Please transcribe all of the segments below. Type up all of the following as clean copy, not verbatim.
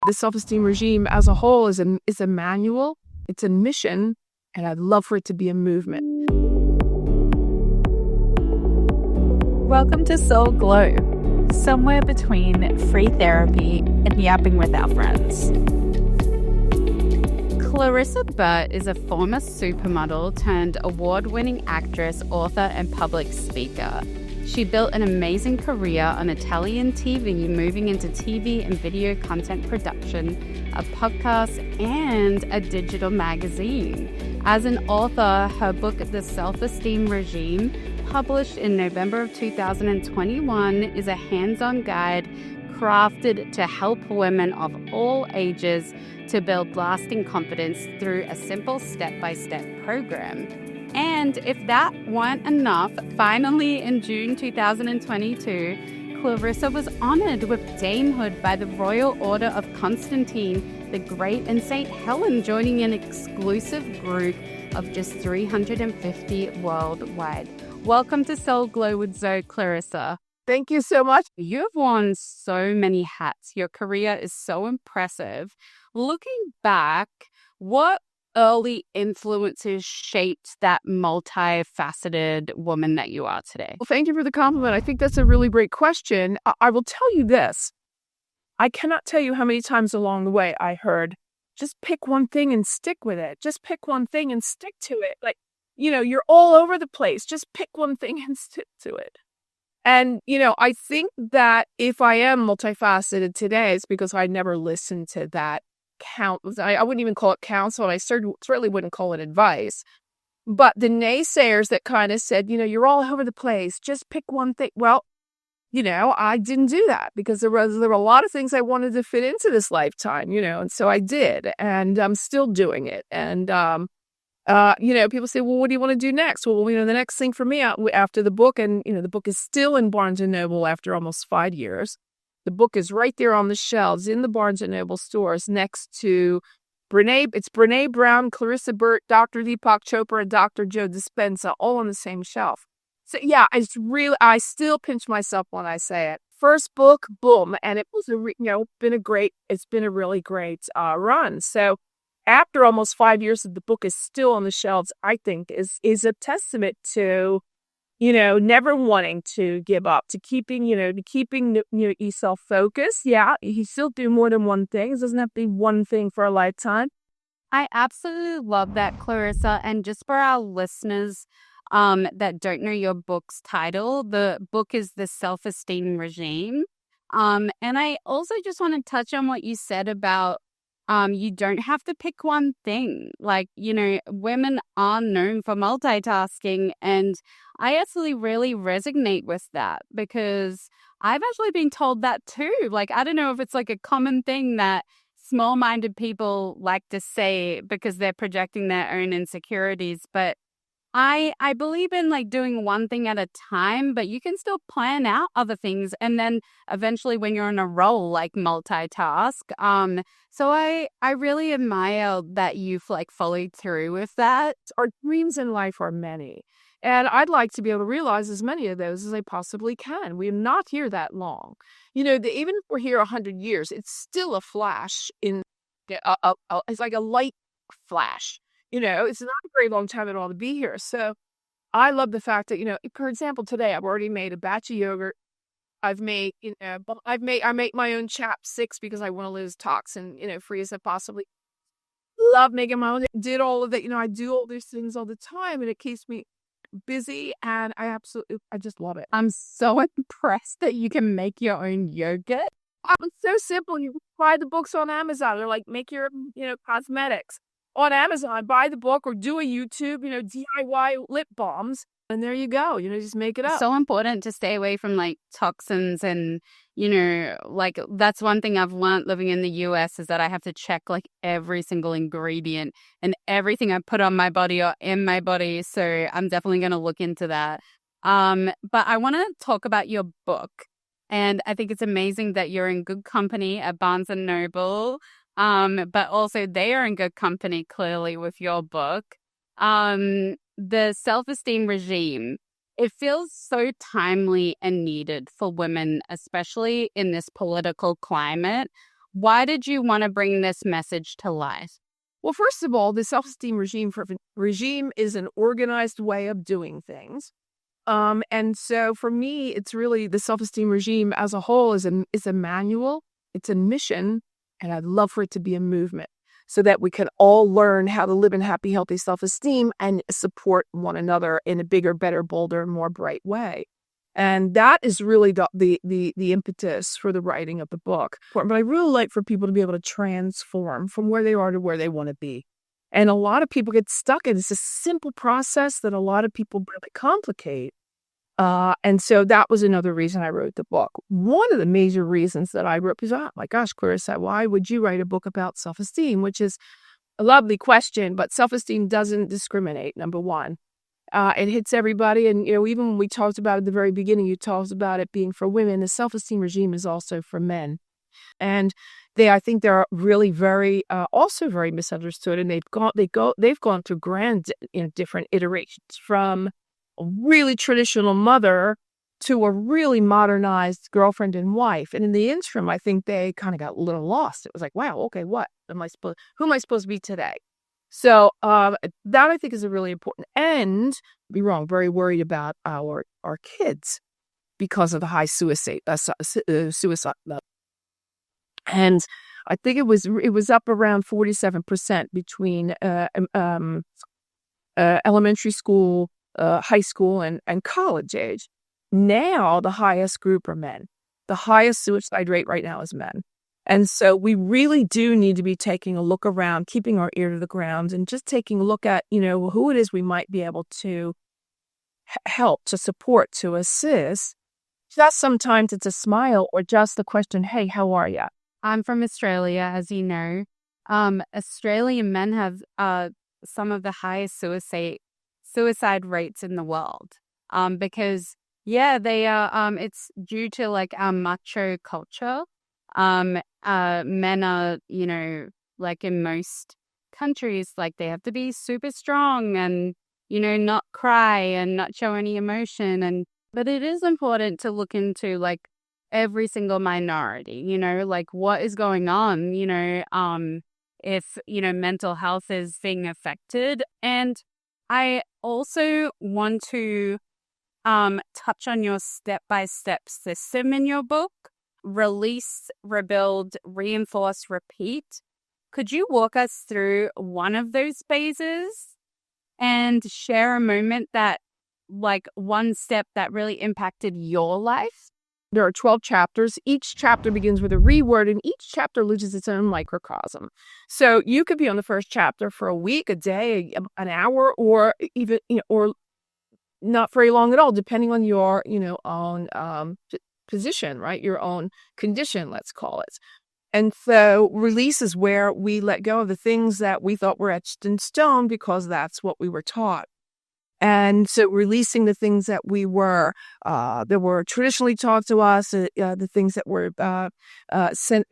The self-esteem regime as a whole is a manual, it's a mission, and I'd love for it to be a movement. Welcome to Soul Glow, somewhere between free therapy and yapping with our friends. Clarissa Burt is a former supermodel turned award-winning actress, author, and public speaker. She built an amazing career on Italian TV, moving into TV and video content production, a podcast, and a digital magazine. As an author, her book, The Self Esteem Regime, published in November of 2021, is a hands-on guide crafted to help women of all ages to build lasting confidence through a simple step-by-step program. And if that weren't enough, finally in June 2022, Clarissa was honored with damehood by the Royal Order of Constantine the Great and St. Helen, joining an exclusive group of just 350 worldwide. Welcome to Soul Glow with Zoe, Clarissa. Thank you so much. You've worn so many hats. Your career is so impressive. Looking back, what early influences shaped that multifaceted woman that you are today? Well, thank you for the compliment. I think that's a really great question. I will tell you this. I cannot tell you how many times along the way I heard, just pick one thing and stick with it. Just pick one thing and stick to it. Like, you're all over the place. Just pick one thing and stick to it. And, I think that if I am multifaceted today, it's because I never listened to that I wouldn't even call it counsel, and I certainly wouldn't call it advice. But the naysayers that kind of said, you're all over the place, just pick one thing. Well, I didn't do that because there were a lot of things I wanted to fit into this lifetime, and so I did, and I'm still doing it. And, people say, well, what do you want to do next? Well, the next thing for me after the book, and, the book is still in Barnes & Noble after almost 5 years. The book is right there on the shelves in the Barnes & Noble stores next to Brene Brown, Clarissa Burt, Dr. Deepak Chopra, and Dr. Joe Dispenza, all on the same shelf. So yeah, I still pinch myself when I say it. First book, boom, and it was it's been a really great run. So after almost 5 years, the book is still on the shelves, I think is a testament to never wanting to give up, to keeping yourself focused. Yeah, you still do more than one thing. It doesn't have to be one thing for a lifetime. I absolutely love that, Clarissa. And just for our listeners that don't know your book's title, the book is The Self Esteem Regime. And I also just want to touch on what you said about you don't have to pick one thing. Like, women are known for multitasking, and I actually really resonate with that because I've actually been told that too. Like, I don't know if it's like a common thing that small-minded people like to say because they're projecting their own insecurities, but I believe in like doing one thing at a time, but you can still plan out other things. And then eventually when you're in a role, like multitask. So I really admire that you've like followed through with that. Our dreams in life are many. And I'd like to be able to realize as many of those as I possibly can. We're not here that long. Even if we're here 100 years, it's still a flash it's like a light flash. It's not a very long time at all to be here. So I love the fact that, for example, today I've already made a batch of yogurt. I make my own chapsticks because I want to lose toxin, free as I possibly. Love making my own. Did all of that. I do all these things all the time, and it keeps me busy, and I just love it. I'm so impressed that you can make your own yogurt. It's so simple. You buy the books on Amazon. They're like, make your, cosmetics. On Amazon, buy the book or do a YouTube, DIY lip balms. And there you go. Just make it up. So important to stay away from like toxins and, like that's one thing I've learned living in the US is that I have to check like every single ingredient and everything I put on my body or in my body. So I'm definitely going to look into that. But I want to talk about your book. And I think it's amazing that you're in good company at Barnes & Noble. But also they are in good company, clearly, with your book. The self-esteem regime, it feels so timely and needed for women, especially in this political climate. Why did you want to bring this message to life? Well, first of all, the self-esteem regime is an organized way of doing things. And so for me, it's really the self-esteem regime as a whole is a manual, it's a mission, and I'd love for it to be a movement so that we can all learn how to live in happy, healthy self-esteem and support one another in a bigger, better, bolder, more bright way. And that is really the impetus for the writing of the book. But I really like for people to be able to transform from where they are to where they want to be. And a lot of people get stuck in this simple process that a lot of people really complicate. And so that was another reason I wrote the book. One of the major reasons that I wrote is, oh my gosh, Clarissa, why would you write a book about self-esteem? Which is a lovely question, but self-esteem doesn't discriminate, number one. It hits everybody. And, even when we talked about it at the very beginning, you talked about it being for women. The self-esteem regime is also for men. And I think they're really very, also very misunderstood. And they've gone through different iterations from a really traditional mother to a really modernized girlfriend and wife. And in the interim, I think they kind of got a little lost. It was like, wow, okay, who am I supposed to be today? So that I think is a really important, and be wrong, very worried about our kids because of the high suicide level. And I think it was up around 47% between elementary school, high school, and college age. Now the highest group are men. The highest suicide rate right now is men. And so we really do need to be taking a look around, keeping our ear to the ground, and just taking a look at, who it is we might be able to help, to support, to assist. Just sometimes it's a smile or just the question, hey, how are you? I'm from Australia, as you know. Australian men have some of the highest suicide rates in the world. Because, they are, it's due to like our macho culture. Men are, like in most countries, like they have to be super strong and, not cry and not show any emotion. But it is important to look into like every single minority, like what is going on, if, mental health is being affected. And I also want to touch on your step-by-step system in your book. Release, rebuild, reinforce, repeat. Could you walk us through one of those phases and share a moment that, like one step that really impacted your life? There are 12 chapters. Each chapter begins with a reword, and each chapter loses its own microcosm. So you could be on the first chapter for a week, a day, an hour, or even, or not very long at all, depending on your, own position, right? Your own condition, let's call it. And so release is where we let go of the things that we thought were etched in stone because that's what we were taught. And so releasing the things that that were traditionally taught to us, the things that were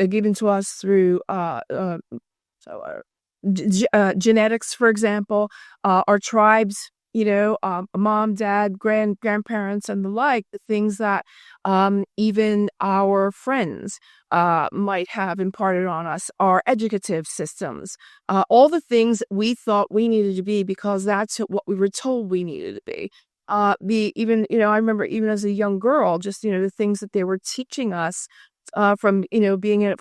given to us through genetics, for example, our tribes, mom, dad, grandparents, and the like, the things that even our friends might have imparted on us, our educative systems, all the things we thought we needed to be because that's what we were told we needed to be. I remember even as a young girl, just, the things that they were teaching us from,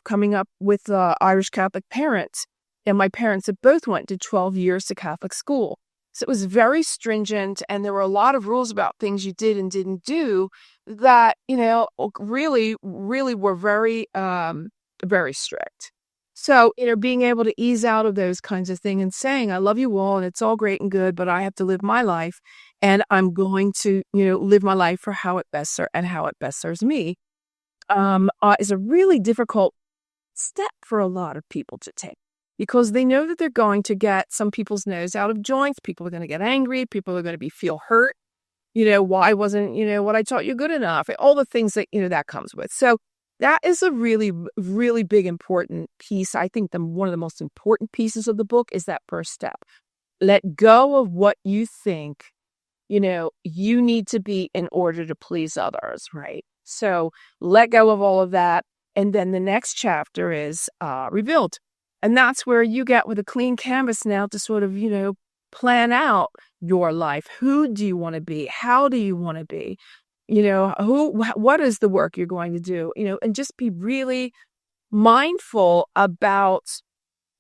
coming up with Irish Catholic parents. And my parents had both went to 12 years to Catholic school. So it was very stringent, and there were a lot of rules about things you did and didn't do that, really, really were very, very strict. So, being able to ease out of those kinds of things and saying, I love you all, and it's all great and good, but I have to live my life, and I'm going to, live my life for how it best serves me, is a really difficult step for a lot of people to take. Because they know that they're going to get some people's nose out of joints. People are going to get angry. People are going to feel hurt. Why wasn't, what I taught you good enough? All the things that, that comes with. So that is a really, really big, important piece. I think one of the most important pieces of the book is that first step. Let go of what you think, you need to be in order to please others, right? So let go of all of that And then the next chapter is rebuild. And that's where you get with a clean canvas now to sort of, plan out your life. Who do you want to be? How do you want to be? What is the work you're going to do? And just be really mindful about,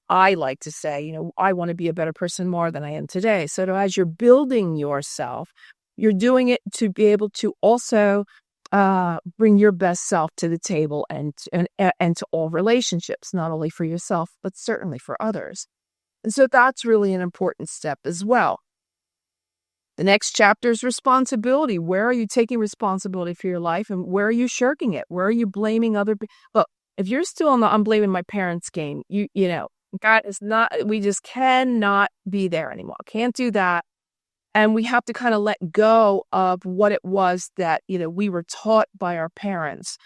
I like to say, I want to be a better person more than I am today. So as you're building yourself, you're doing it to be able to also bring your best self to the table and to all relationships, not only for yourself, but certainly for others. And so that's really an important step as well. The next chapter is responsibility. Where are you taking responsibility for your life, and where are you shirking it? Where are you blaming other people? Look, if you're still on the I'm blaming my parents game, God is not, we just cannot be there anymore. Can't do that. And we have to kind of let go of what it was that, we were taught by our parents.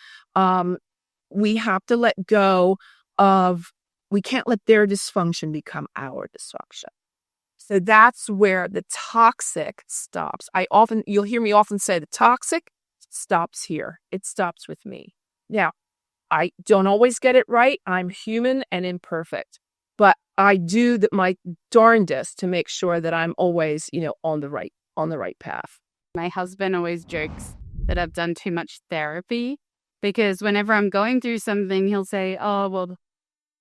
We have to let go of, we can't let their dysfunction become our dysfunction. So that's where the toxic stops. You'll hear me often say the toxic stops here. It stops with me. Now, I don't always get it right. I'm human and imperfect, but I do my darndest to make sure that I'm always, on the right path. My husband always jokes that I've done too much therapy, because whenever I'm going through something, he'll say, oh, well,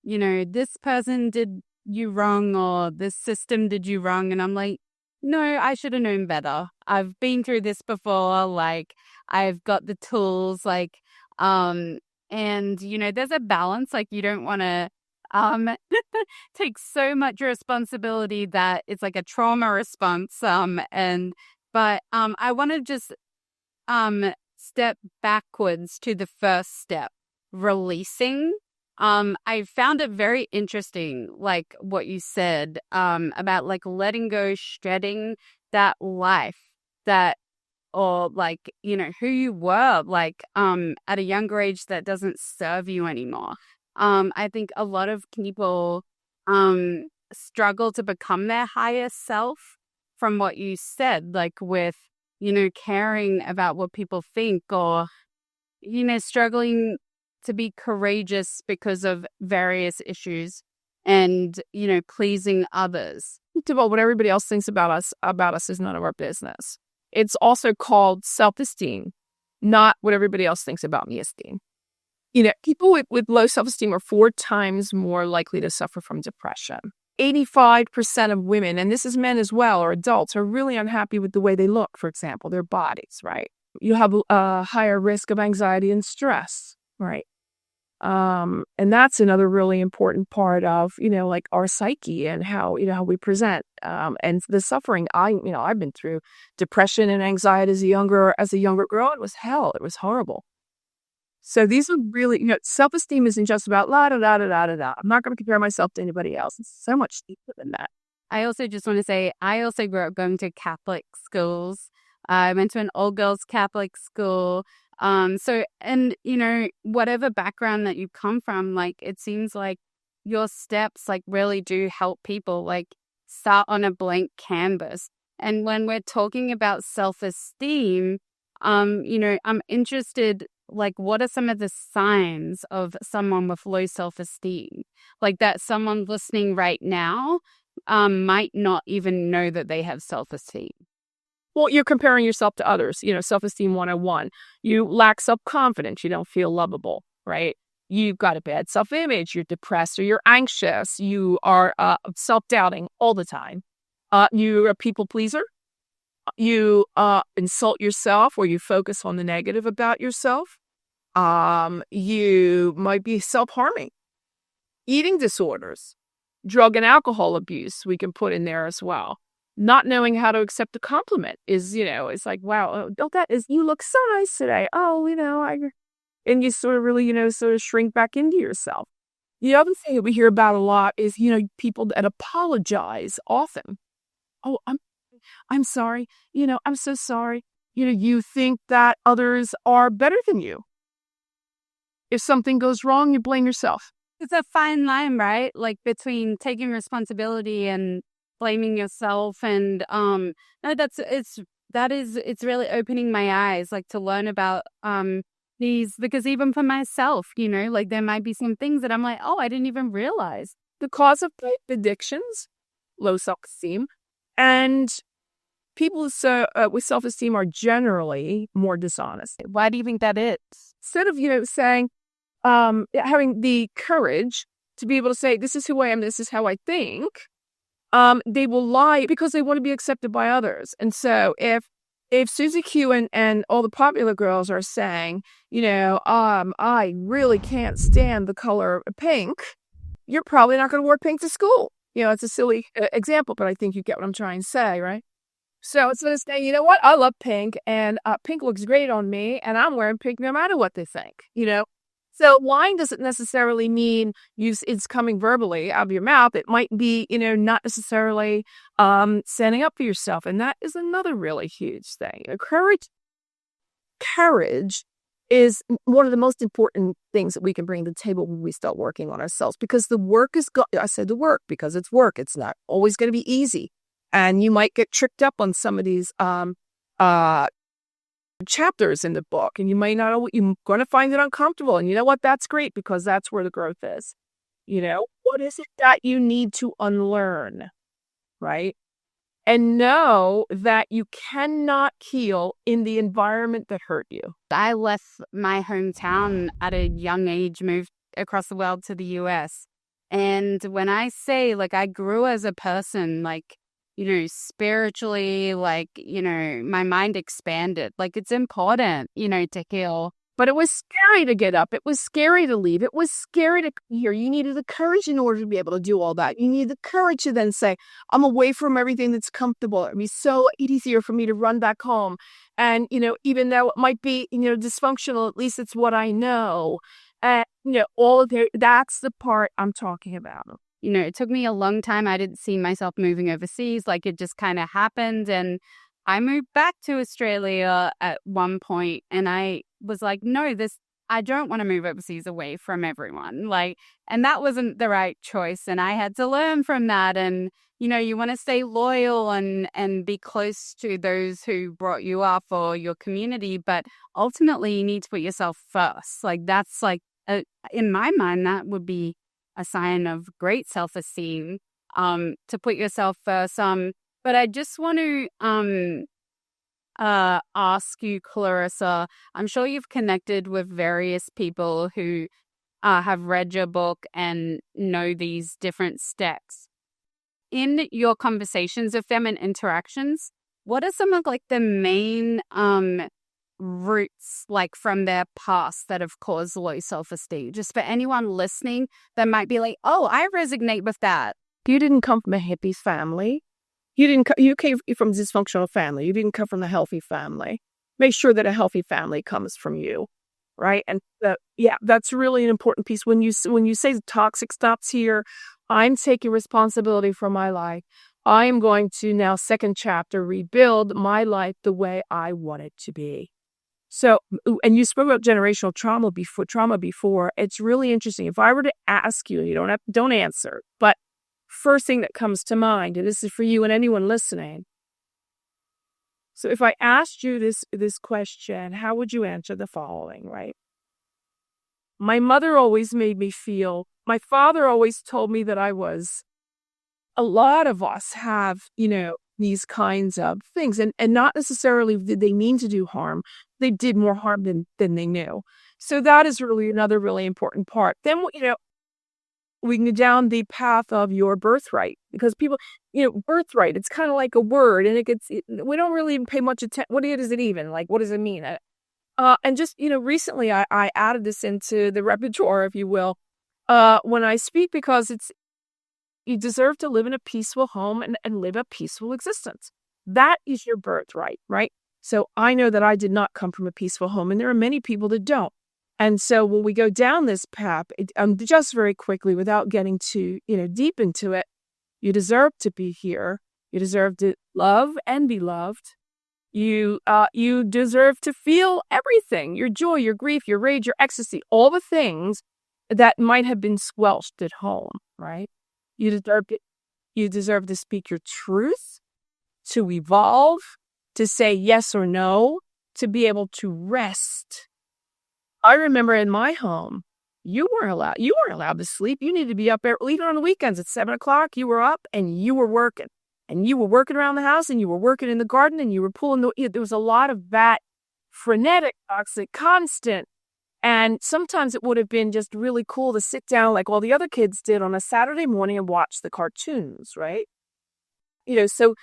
this person did you wrong, or this system did you wrong. And I'm like, no, I should have known better. I've been through this before. Like, I've got the tools, and there's a balance. Like, you don't want to take so much responsibility that it's like a trauma response. But I want to just step backwards to the first step, releasing. I found it very interesting, like what you said, about like letting go, shedding that life or who you were, at a younger age that doesn't serve you anymore. I think a lot of people struggle to become their higher self from what you said, like with, caring about what people think, or, struggling to be courageous because of various issues and, pleasing others. Well, what everybody else thinks about us is none of our business. It's also called self-esteem, not what everybody else thinks about me esteem. People with low self-esteem are 4 times more likely to suffer from depression. 85% of women, and this is men as well, or adults, are really unhappy with the way they look, for example, their bodies, right? You have a higher risk of anxiety and stress, right? And that's another really important part of, our psyche and how we present, and the suffering. I've been through depression and anxiety as a younger girl. It was hell. It was horrible. So these are really, self-esteem isn't just about la da da da da da da. I'm not going to compare myself to anybody else. It's so much deeper than that. I also just want to say, I also grew up going to Catholic schools. I went to an all-girls Catholic school. Whatever background that you come from, it seems like your steps, really do help people, start on a blank canvas. And when we're talking about self-esteem, I'm interested, what are some of the signs of someone with low self-esteem? That someone listening right now might not even know that they have self-esteem. Well, you're comparing yourself to others, self-esteem 101. You lack self-confidence. You don't feel lovable, right? You've got a bad self-image. You're depressed or you're anxious. You are self-doubting all the time. You're a people pleaser. You insult yourself, or you focus on the negative about yourself. You might be self-harming. Eating disorders, drug and alcohol abuse, we can put in there as well. Not knowing how to accept a compliment is, it's like, wow, you look so nice today. Oh, and you sort of really, sort of shrink back into yourself. The other thing that we hear about a lot is, people that apologize often. Oh, I'm sorry. I'm so sorry. You think that others are better than you. If something goes wrong, you blame yourself. It's a fine line, right? Between taking responsibility and blaming yourself. And it's really opening my eyes, to learn about, these, because even for myself, like there might be some things that I'm like, oh, I didn't even realize. The cause of addictions, low self-esteem, and people with self-esteem are generally more dishonest. Why do you think that is? Instead of, saying, having the courage to be able to say, this is who I am, this is how I think, they will lie because they want to be accepted by others. And so if Susie Q and all the popular girls are saying, I really can't stand the color pink, you're probably not going to wear pink to school. It's a silly example, but I think you get what I'm trying to say, right? So instead of saying, you know what, I love pink and pink looks great on me and I'm wearing pink no matter what they think, So lying doesn't necessarily mean it's coming verbally out of your mouth. It might be, not necessarily standing up for yourself. And that is another really huge thing. Courage is one of the most important things that we can bring to the table when we start working on ourselves, because the work is, I said the work because it's work. It's not always going to be easy. And you might get tricked up on some of these chapters in the book, and you might not, you're going to find it uncomfortable. And you know what? That's great, because that's where the growth is. What is it that you need to unlearn, right? And know that you cannot heal in the environment that hurt you. I left my hometown at a young age, moved across the world to the US. And when I say, I grew as a person, spiritually, my mind expanded. It's important, to heal. But it was scary to get up. It was scary to leave. It was scary to hear. You needed the courage in order to be able to do all that. You need the courage to then say, I'm away from everything that's comfortable. It'd be so easier for me to run back home. And, even though it might be, dysfunctional, at least it's what I know. And, that's the part I'm talking about. It took me a long time. I didn't see myself moving overseas. It just kind of happened. And I moved back to Australia at one point, and I was like, no, I don't want to move overseas away from everyone. And that wasn't the right choice. And I had to learn from that. And, you want to stay loyal and be close to those who brought you up or your community. But ultimately, you need to put yourself first. That's in my mind, that would be a sign of great self-esteem, to put yourself first. But I just want to ask you, Clarissa, I'm sure you've connected with various people who have read your book and know these different steps. In your conversations with them and interactions, what are some of the main roots from their past that have caused low self-esteem? Just for anyone listening that might be like, oh, I resonate with that. You didn't come from a hippie family. You came from a dysfunctional family. You didn't come from a healthy family. Make sure that a healthy family comes from you, right? And that's really an important piece. When you say the toxic stops here, I'm taking responsibility for my life. I am going to now, second chapter, rebuild my life the way I want it to be. So, and you spoke about generational trauma before. It's really interesting. If I were to ask you, you don't answer, but first thing that comes to mind, and this is for you and anyone listening. So if I asked you this question, how would you answer the following, right? My mother always made me feel, my father always told me that a lot of us have, these kinds of things, and not necessarily did they mean to do harm. They did more harm than they knew. So that is really another really important part. Then, we can go down the path of your birthright, because people, birthright, it's kind of like a word, and we don't really even pay much attention. What is it even? What does it mean? And just, recently I added this into the repertoire, if you will, when I speak, because you deserve to live in a peaceful home and live a peaceful existence. That is your birthright, right? So I know that I did not come from a peaceful home, and there are many people that don't. And so when we go down this path, just very quickly, without getting too deep into it, you deserve to be here. You deserve to love and be loved. You deserve to feel everything: your joy, your grief, your rage, your ecstasy, all the things that might have been squelched at home, right? You deserve to speak your truth, to evolve, to say yes or no, to be able to rest. I remember in my home, you weren't allowed to sleep. You needed to be up there, even on the weekends at 7 o'clock. You were up and you were working. And you were working around the house and you were working in the garden and you were there was a lot of that frenetic, toxic, constant. And sometimes it would have been just really cool to sit down like all the other kids did on a Saturday morning and watch the cartoons, right? So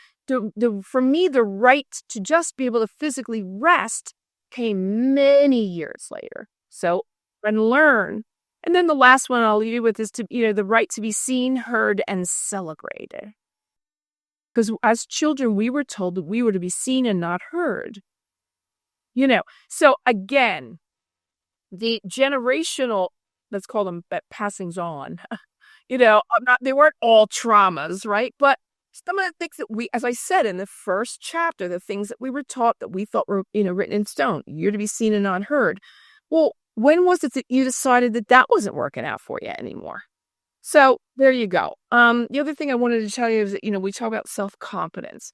for me, the right to just be able to physically rest came many years later. So, and learn. And then the last one I'll leave you with is the right to be seen, heard, and celebrated. Because as children, we were told that we were to be seen and not heard. So again, the generational, let's call them passings on, they weren't all traumas, right? But some of the things that as I said in the first chapter, the things that we were taught that we thought were, written in stone, you're to be seen and not heard. Well, when was it that you decided that wasn't working out for you anymore? So there you go. The other thing I wanted to tell you is that, we talk about self-confidence.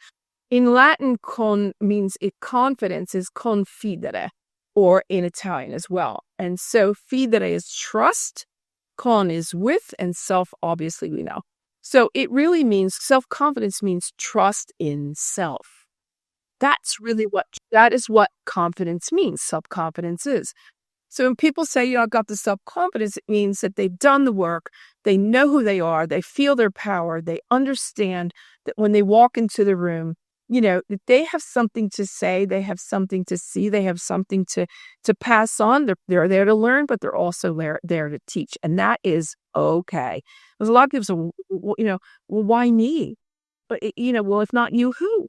In Latin, confidence is confidere, or in Italian as well. And so fidere is trust, con is with, and self, obviously, we know. So it really means, self-confidence means trust in self. That is what confidence means. Self-confidence is. So when people say, I've got the self-confidence, it means that they've done the work, they know who they are, they feel their power, they understand that when they walk into the room, that they have something to say, they have something to see, they have something to pass on. They're there to learn, but they're also there to teach. And that is okay. There's a lot of people say, well, why me? But, well, if not you, who?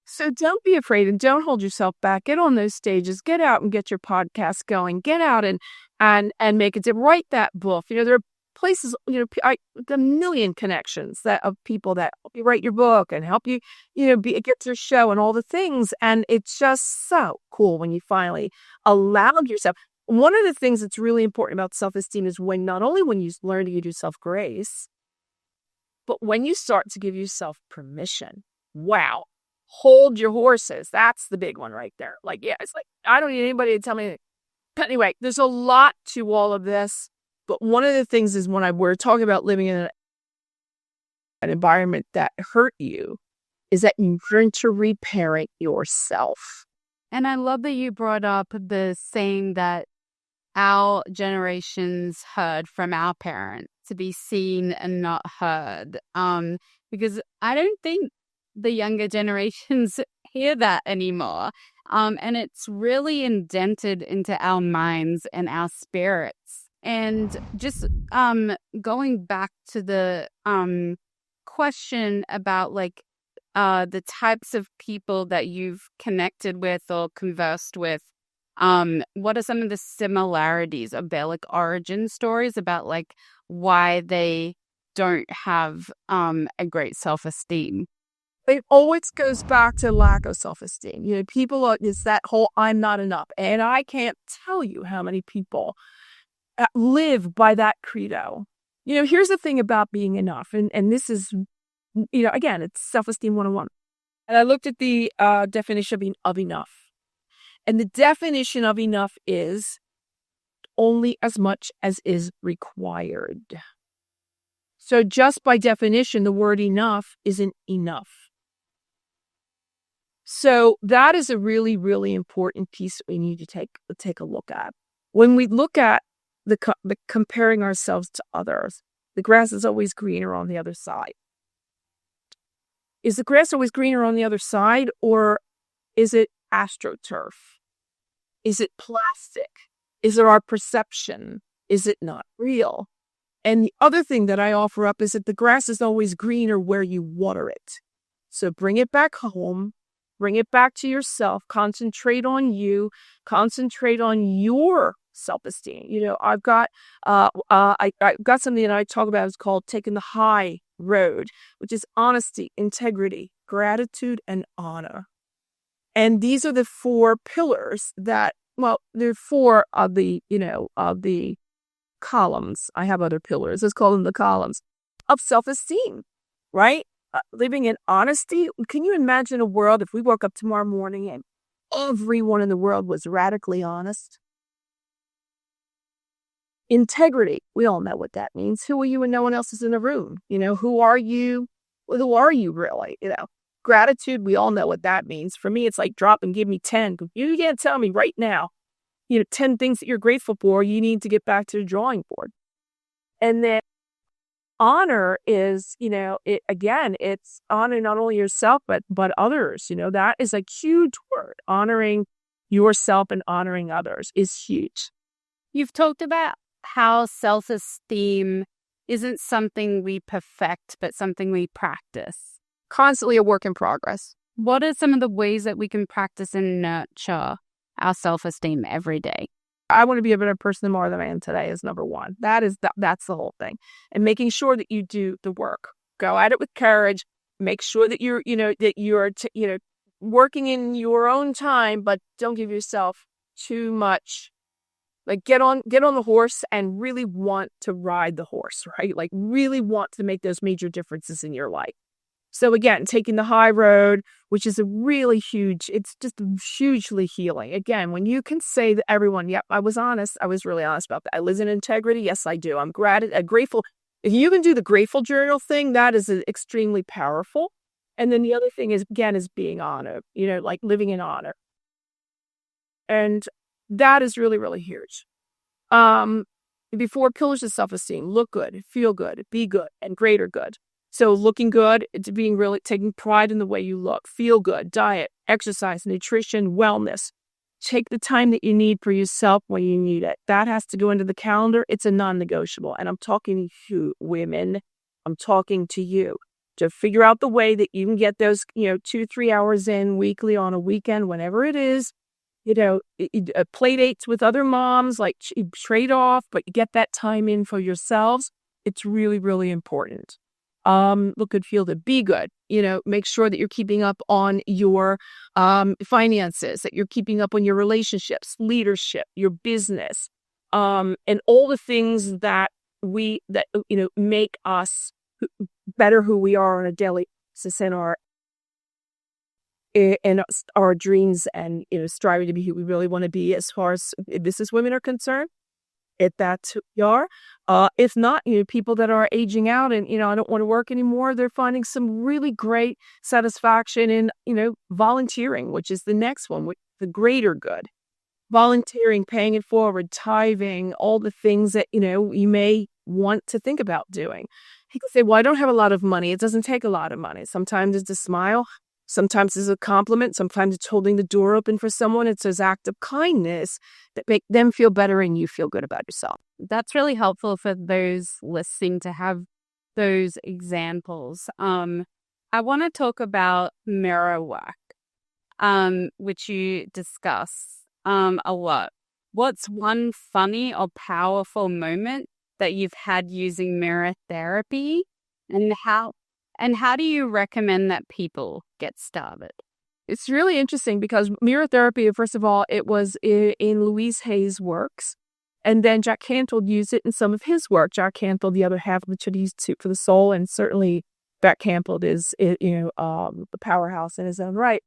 So don't be afraid and don't hold yourself back. Get on those stages. Get out and get your podcast going. Get out and make it. Write that book. There are places. The million connections of people that help you write your book and help you. Get your show and all the things. And it's just so cool when you finally allowed yourself. One of the things that's really important about self-esteem is not only when you learn to give yourself grace, but when you start to give yourself permission. Wow. Hold your horses. That's the big one right there. It's like, I don't need anybody to tell me anything. But anyway, there's a lot to all of this. But one of the things is when we're talking about living in an environment that hurt you, is that you learn to reparent yourself. And I love that you brought up the saying that our generations heard from our parents, to be seen and not heard. Because I don't think the younger generations hear that anymore. And it's really indented into our minds and our spirits. And just going back to the question about the types of people that you've connected with or conversed with, what are some of the similarities of their origin stories about why they don't have a great self-esteem? It always goes back to lack of self-esteem. People it's that whole I'm not enough. And I can't tell you how many people live by that credo. Here's the thing about being enough. And this is, again, it's self-esteem 101. And I looked at the definition of enough. And the definition of enough is only as much as is required. So just by definition, the word enough isn't enough. So that is a really, really important piece that we need to take a look at. When we look at the comparing ourselves to others, the grass is always greener on the other side. Is the grass always greener on the other side, or is it astroturf? Is it plastic? Is it our perception? Is it not real? And the other thing that I offer up is that the grass is always greener where you water it. So bring it back home. Bring it back to yourself. Concentrate on you. Concentrate on your self-esteem. I've got I've got something that I talk about. It's called taking the high road, which is honesty, integrity, gratitude, and honor. And these are the 4 pillars that, they're 4 of the columns. I have other pillars. Let's call them the columns of self-esteem, right? Living in honesty. Can you imagine a world if we woke up tomorrow morning and everyone in the world was radically honest. Integrity, we all know what that means. Who are you when no one else is in the room? Who are you? Who are you really? Gratitude, we all know what that means. For me, it's like drop and give me 10. You can't tell me right now, 10 things that you're grateful for. You need to get back to the drawing board. And then honor is, it's honoring not only yourself, but others. That is a huge word. Honoring yourself and honoring others is huge. You've talked about how self-esteem isn't something we perfect, but something we practice. Constantly a work in progress. What are some of the ways that we can practice and nurture our self-esteem every day? I want to be a better person tomorrow than I am today is number one. That's the whole thing. And making sure that you do the work. Go at it with courage. Make sure that you're working in your own time, but don't give yourself too much. Like get on the horse and really want to ride the horse, right? Like really want to make those major differences in your life. So again, taking the high road, which is it's just hugely healing. Again, when you can say to everyone, yep, I was honest. I was really honest about that. I live in integrity. Yes, I do. I'm grateful. If you can do the grateful journal thing, that is extremely powerful. And then the other thing is being honored, like living in honor. And that is really, really huge. Before pillars of self-esteem, look good, feel good, be good, and greater good. So looking good, it's taking pride in the way you look, feel good, diet, exercise, nutrition, wellness. Take the time that you need for yourself when you need it. That has to go into the calendar. It's a non-negotiable. And I'm talking to you, women. I'm talking to you to figure out the way that you can get those, 2-3 hours in weekly on a weekend, whenever it is. Play dates with other moms, like trade off, but get that time in for yourselves. It's really, really important. Look good, feel good, be good. Make sure that you're keeping up on your finances, that you're keeping up on your relationships, leadership, your business, and all the things that make us better who we are on a daily basis in our dreams and striving to be who we really want to be as far as business women are concerned. If that's who we are. If not, people that are aging out and, I don't want to work anymore, they're finding some really great satisfaction in, volunteering, which is the next one, the greater good. Volunteering, paying it forward, tithing, all the things that, you may want to think about doing. People say, well, I don't have a lot of money. It doesn't take a lot of money. Sometimes it's a smile. Sometimes it's a compliment. Sometimes it's holding the door open for someone. It's those acts of kindness that make them feel better and you feel good about yourself. That's really helpful for those listening to have those examples. I want to talk about mirror work, which you discuss a lot. What's one funny or powerful moment that you've had using mirror therapy, and how do you recommend that people get started? It's really interesting because mirror therapy, first of all, it was in Louise Hay's works. And then Jack Canfield used it in some of his work. Jack Canfield, the other half of the Chinese Soup for the Soul. And certainly Jack Canfield is, the powerhouse in his own right.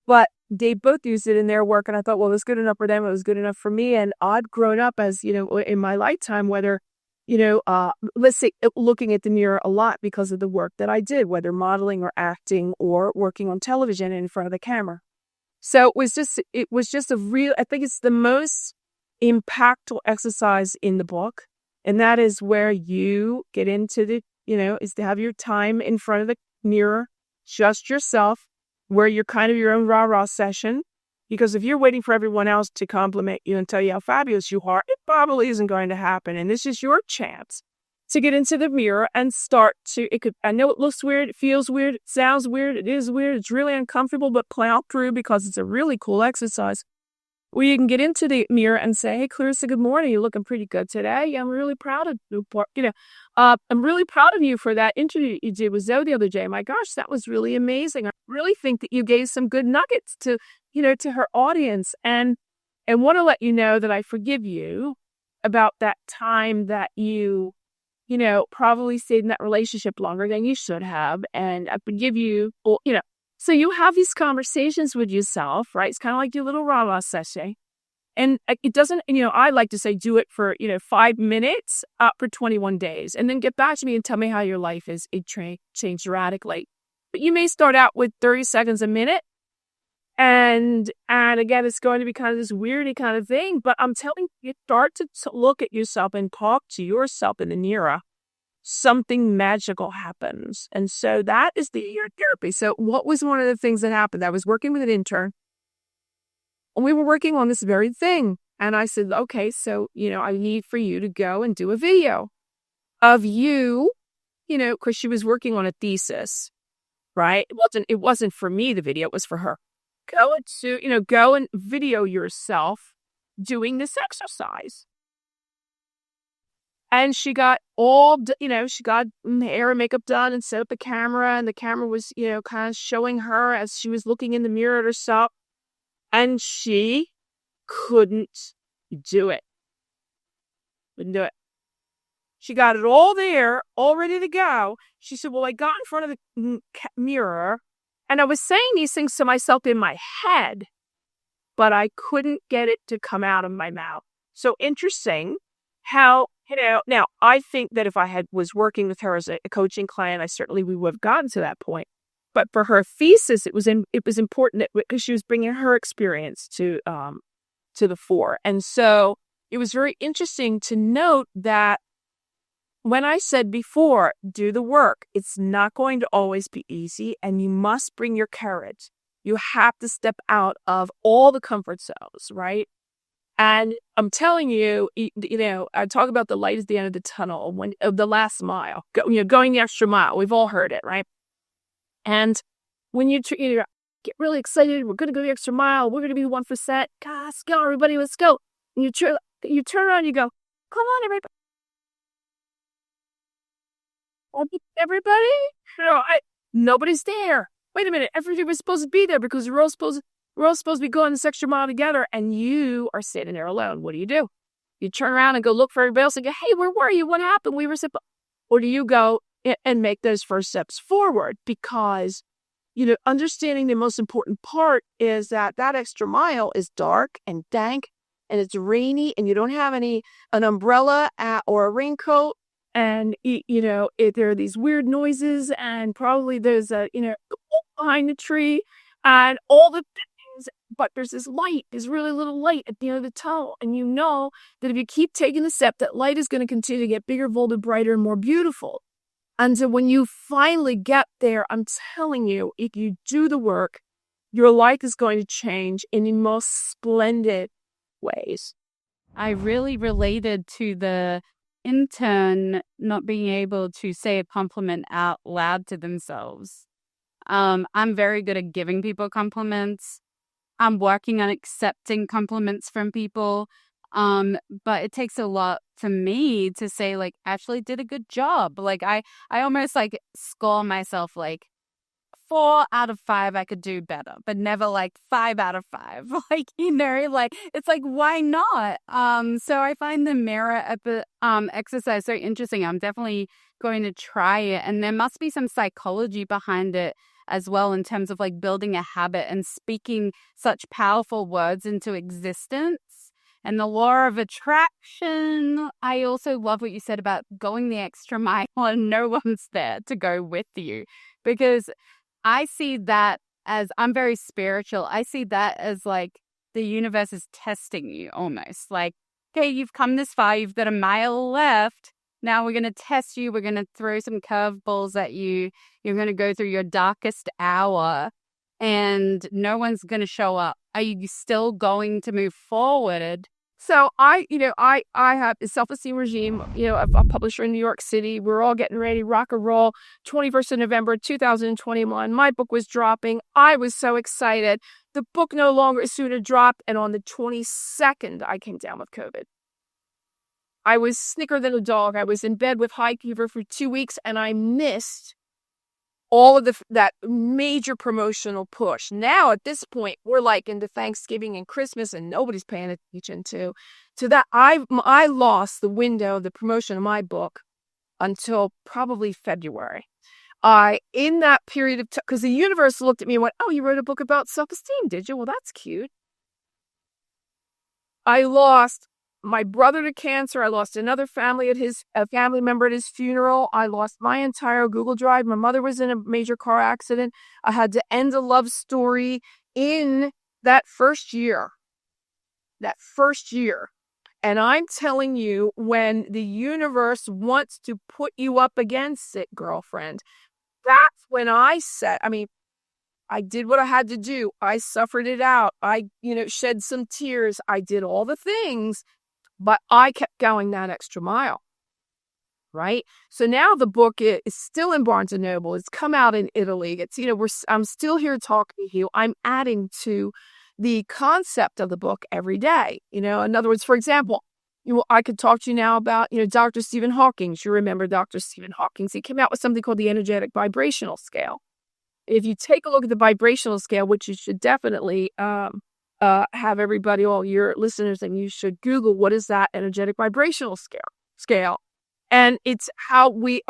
But they both used it in their work. And I thought, well, it was good enough for them. It was good enough for me. And I'd grown up as, in my lifetime, whether let's say looking at the mirror a lot because of the work that I did, whether modeling or acting or working on television in front of the camera. So it was just I think it's the most impactful exercise in the book. And that is where you get into is to have your time in front of the mirror, just yourself, where you're kind of your own rah-rah session. Because if you're waiting for everyone else to compliment you and tell you how fabulous you are, it probably isn't going to happen. And this is your chance to get into the mirror and start to, I know it looks weird, it feels weird, it sounds weird, it is weird, it's really uncomfortable, but plow through because it's a really cool exercise. Where you can get into the mirror and say, hey, Clarissa, good morning. You're looking pretty good today. I'm really proud of you. I'm really proud of you for that interview you did with Zoe the other day. My gosh, that was really amazing. I really think that you gave some good nuggets to her audience, and want to let you know that I forgive you about that time that you probably stayed in that relationship longer than you should have. And I forgive you, So you have these conversations with yourself, right? It's kind of like your little rah-rah session. And it doesn't, I like to say, do it for, 5 minutes for 21 days, and then get back to me and tell me how your life is. Changed radically. But you may start out with 30 seconds a minute. And again, it's going to be kind of this weirdy kind of thing. But I'm telling you, start to look at yourself and talk to yourself in the mirror. Something magical happens. And so that is the year therapy. So what was one of the things that happened? I was working with an intern. And we were working on this very thing. And I said, okay, so, I need for you to go and do a video of you, because she was working on a thesis, right? It wasn't for me, the video, it was for her. Go and video yourself doing this exercise. And she got she got hair and makeup done and set up the camera. And the camera was, kind of showing her as she was looking in the mirror at herself. And she couldn't do it. Couldn't do it. She got it all there, all ready to go. She said, well, I got in front of the mirror and I was saying these things to myself in my head, but I couldn't get it to come out of my mouth. So interesting how, now I think that if I was working with her as a coaching client, we would have gotten to that point. But for her thesis, it was important because she was bringing her experience to the fore. And so it was very interesting to note that when I said before, do the work, it's not going to always be easy, and you must bring your courage. You have to step out of all the comfort zones, right? And I'm telling you, I talk about the light at the end of the tunnel, the last mile, going the extra mile. We've all heard it, right? And when you get really excited, we're going to go the extra mile. We're going to be 1%. God, let's go, everybody, let's go. And you turn around and you go, come on, everybody. Everybody? Nobody's there. Wait a minute. Everybody was supposed to be there because we're all supposed to be going this extra mile together, and you are sitting there alone. What do? You turn around and go look for everybody else and go, hey, where were you? What happened? We were supposed. Or do you go and make those first steps forward? Because, understanding the most important part is that extra mile is dark and dank and it's rainy and you don't have an umbrella or a raincoat. And, there are these weird noises and probably there's a, behind the tree and all the things, but there's this light, this really little light at the end of the tunnel. And you know that if you keep taking the step, that light is going to continue to get bigger, bolder, brighter, and more beautiful. And so when you finally get there, I'm telling you, if you do the work, your life is going to change in the most splendid ways. I really related to the intern not being able to say a compliment out loud to themselves. I'm very good at giving people compliments. I'm working on accepting compliments from people. But it takes a lot for me to say, like, actually did a good job. Like, I almost like score myself like 4 out of 5 I could do better, but never like 5 out of 5. Like, like it's like, why not? So I find the mirror exercise so interesting. I'm definitely going to try it. And there must be some psychology behind it as well, in terms of like building a habit and speaking such powerful words into existence. And the law of attraction. I also love what you said about going the extra mile and no one's there to go with you, because I see that as, I'm very spiritual. I see that as like the universe is testing you almost. Like, okay, you've come this far, you've got a mile left. Now we're going to test you. We're going to throw some curveballs at you. You're going to go through your darkest hour and no one's going to show up. Are you still going to move forward? So I have a Self Esteem Regime, a publisher in New York City. We're all getting ready, rock and roll. 21st of November, 2021. My book was dropping. I was so excited. The book no longer soon to drop. And on the 22nd, I came down with COVID. I was sicker than a dog. I was in bed with high fever for 2 weeks, and I missed all of that major promotional push. Now, at this point, we're like into Thanksgiving and Christmas, and nobody's paying attention to that. I lost the window of the promotion of my book until probably February. In that period of time, because the universe looked at me and went, "Oh, you wrote a book about self-esteem, did you? Well, that's cute." I lost my brother to cancer. I lost another a family member at his funeral. I lost my entire Google Drive. My mother was in a major car accident. I had to end a love story in that first year. And I'm telling you, when the universe wants to put you up against it, girlfriend, that's when I did what I had to do. I suffered it out. I, shed some tears. I did all the things, but I kept going that extra mile. Right? So now the book is still in Barnes & Noble. It's come out in Italy. It's, I'm still here talking to you. I'm adding to the concept of the book every day. In other words, for example, I could talk to you now about, Dr. Stephen Hawking. You remember Dr. Stephen Hawking. He came out with something called the energetic vibrational scale. If you take a look at the vibrational scale, which you should definitely have everybody, all your listeners, and you should Google what is that energetic vibrational scale. And it's how we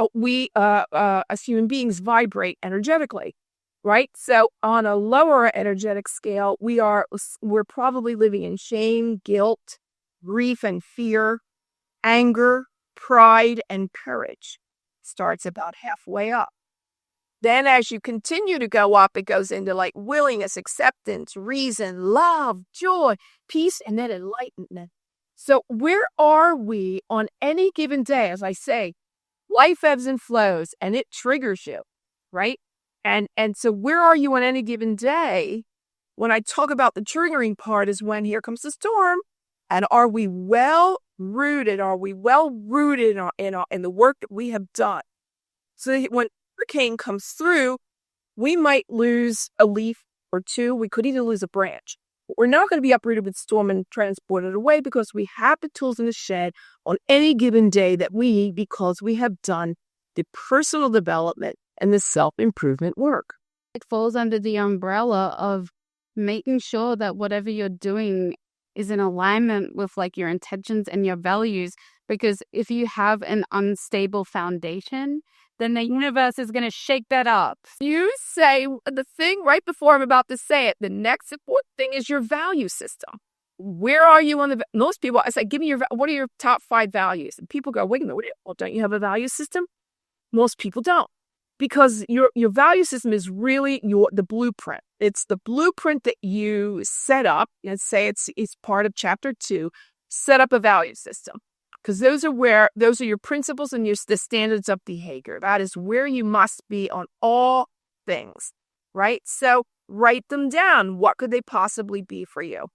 as human beings vibrate energetically. Right? So on a lower energetic scale, we're probably living in shame, guilt, grief and fear, anger, pride, and courage. Starts about halfway up. Then as you continue to go up, it goes into like willingness, acceptance, reason, love, joy, peace, and then enlightenment. So where are we on any given day? As I say, life ebbs and flows and it triggers you, right? And so where are you on any given day? When I talk about the triggering part is when here comes the storm. And are we well rooted? Are we well rooted in the work that we have done? So when hurricane comes through, we might lose a leaf or two. We could even lose a branch. But we're not going to be uprooted with storm and transported away because we have the tools in the shed on any given day because we have done the personal development and the self-improvement work. It falls under the umbrella of making sure that whatever you're doing is in alignment with like your intentions and your values. Because if you have an unstable foundation, then the universe is going to shake that up. You say the thing right before I'm about to say it. The next important thing is your value system. Where are you on most people, I say, give me what are your top 5 values? And people go, wait a minute, well, don't you have a value system? Most people don't. Because your value system is really the blueprint. It's the blueprint that you set up. Let's say it's part of chapter 2. Set up a value system, because those are your principles and the standards of behavior. That is where you must be on all things, right? So write them down. What could they possibly be for you?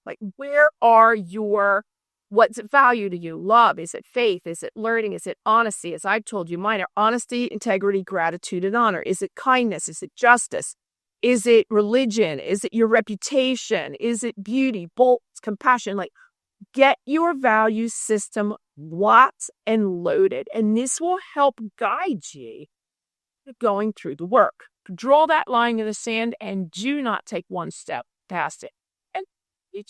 Like, where are what's it value to you? Love? Is it faith? Is it learning? Is it honesty? As I've told you, mine are honesty, integrity, gratitude, and honor. Is it kindness? Is it justice? Is it religion? Is it your reputation? Is it beauty, boldness, compassion? Like, get your value system locked and loaded. And this will help guide you going through the work. Draw that line in the sand and do not take one step past it. And you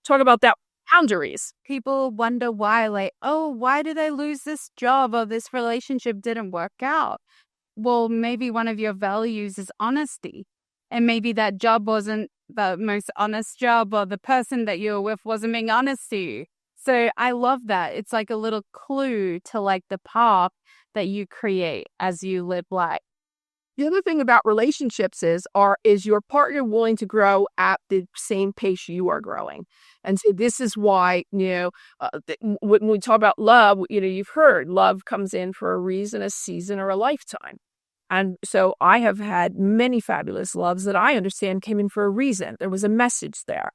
talk about that. Boundaries. People wonder why, like, oh, why did I lose this job or this relationship didn't work out? Well, maybe one of your values is honesty. And maybe that job wasn't the most honest job, or the person that you were with wasn't being honest to you. So I love that. It's like a little clue to like the path that you create as you live life. The other thing about relationships is your partner willing to grow at the same pace you are growing? And so this is why, when we talk about love, you've heard love comes in for a reason, a season, or a lifetime. And so I have had many fabulous loves that I understand came in for a reason. There was a message there,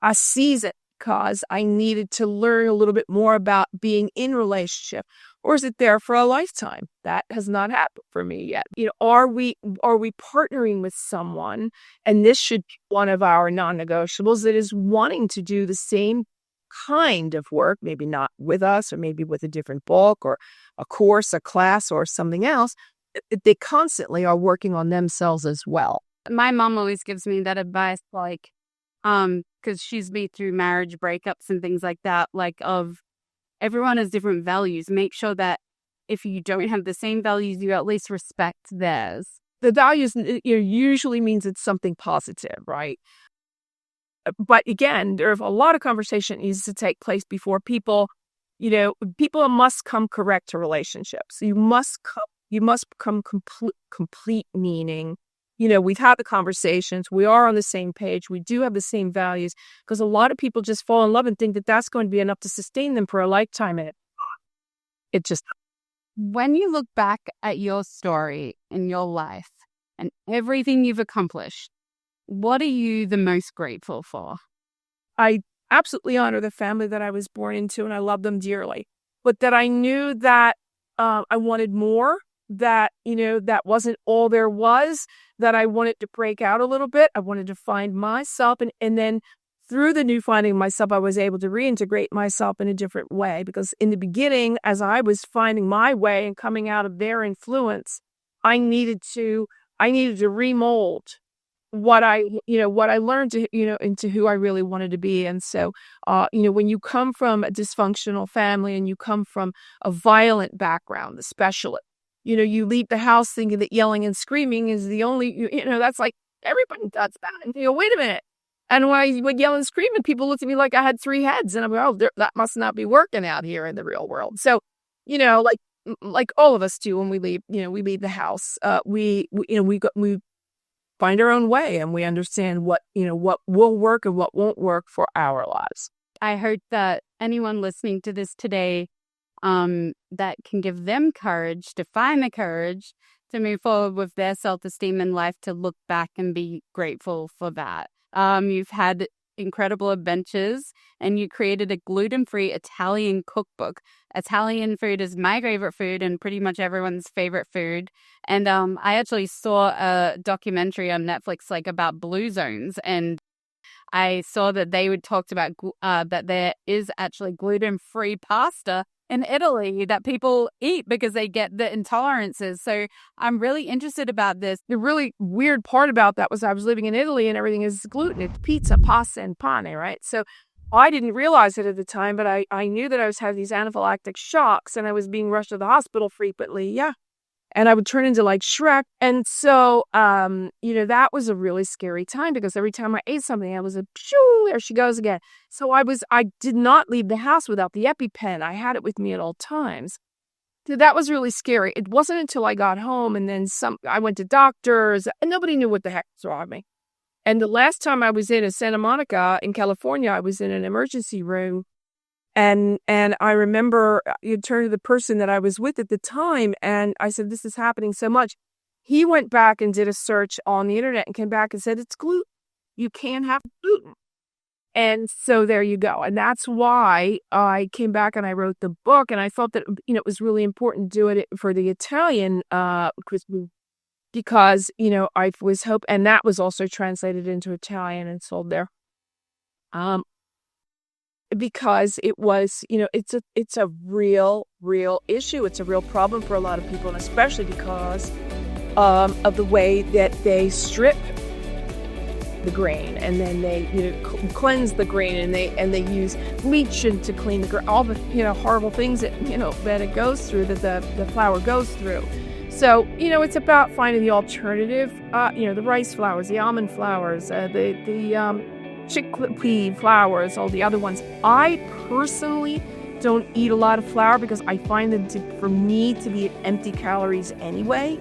a season, because I needed to learn a little bit more about being in relationship. Or is it there for a lifetime? That has not happened for me yet. Are we partnering with someone? And this should be one of our non-negotiables that is wanting to do the same kind of work, maybe not with us, or maybe with a different book or a course, a class, or something else. They constantly are working on themselves as well. My mom always gives me that advice, like, because she's been through marriage breakups and things like that, like of everyone has different values. Make sure that if you don't have the same values, you at least respect theirs. The values usually means it's something positive, right? But again, there's a lot of conversation needs to take place before people must come correct to relationships. You must become complete, meaning, we've had the conversations. We are on the same page. We do have the same values, because a lot of people just fall in love and think that that's going to be enough to sustain them for a lifetime. And it just. When you look back at your story in your life and everything you've accomplished, what are you the most grateful for? I absolutely honor the family that I was born into, and I love them dearly. But that I knew that I wanted more, that, that wasn't all there was, that I wanted to break out a little bit. I wanted to find myself. And then through the new finding of myself, I was able to reintegrate myself in a different way. Because in the beginning, as I was finding my way and coming out of their influence, I needed to remold what I learned to, into who I really wanted to be. And so, when you come from a dysfunctional family and you come from a violent background, especially, you leave the house thinking that yelling and screaming is the only, that's like everybody does that. And wait a minute. And when I would yell and scream, and people looked at me like I had 3 heads, and I'm like, oh, that must not be working out here in the real world. So, like all of us do when we leave, we leave the house, we find our own way, and we understand what will work and what won't work for our lives. I hope that anyone listening to this today, that can give them courage to find the courage to move forward with their self-esteem in life, to look back and be grateful for that. You've had incredible adventures, and you created a gluten-free Italian cookbook. Italian food is my favorite food and pretty much everyone's favorite food. And I actually saw a documentary on Netflix about blue zones, and I saw that they would talked about that there is actually gluten-free pasta in Italy that people eat because they get the intolerances. So I'm really interested about this. The really weird part about that was I was living in Italy and everything is gluten. It's pizza, pasta, and pane, right? So I didn't realize it at the time, but I knew that I was having these anaphylactic shocks and I was being rushed to the hospital frequently. Yeah. And I would turn into like Shrek. And so, that was a really scary time, because every time I ate something, I was shoo, there she goes again. So I did not leave the house without the EpiPen. I had it with me at all times. So that was really scary. It wasn't until I got home and then I went to doctors, and nobody knew what the heck was wrong with me. And the last time I was in Santa Monica in California, I was in an emergency room. And I remember you turned to the person that I was with at the time, and I said, this is happening so much. He went back and did a search on the internet and came back and said, it's gluten. You can't have gluten. And so there you go. And that's why I came back and I wrote the book. And I felt that, it was really important to do it for the Italian because, I was hoping, and that was also translated into Italian and sold there. Because it was, it's a real issue. It's a real problem for a lot of people, and especially because of the way that they strip the grain, and then they, cleanse the grain, and they use bleach to clean the grain, all the, horrible things that, that it goes through, that the flour goes through. So, it's about finding the alternative, the rice flours, the almond flours, the chickpea flours, all the other ones. I personally don't eat a lot of flour because I find them for me to be empty calories anyway.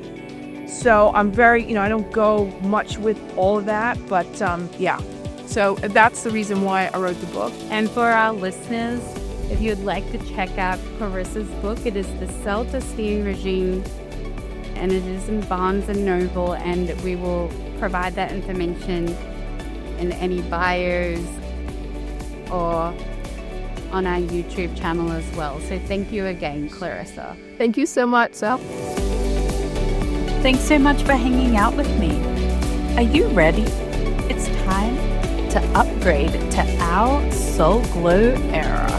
So I'm very, I don't go much with all of that, but yeah. So that's the reason why I wrote the book. And for our listeners, if you'd like to check out Clarissa's book, it is The Self Esteem Regime, and it is in Barnes & Noble, and we will provide that information in any bios or on our YouTube channel as well. So thank you again, Clarissa. Thank you so much, Sal. Thanks so much for hanging out with me. Are you ready? It's time to upgrade to our Soul Glow era.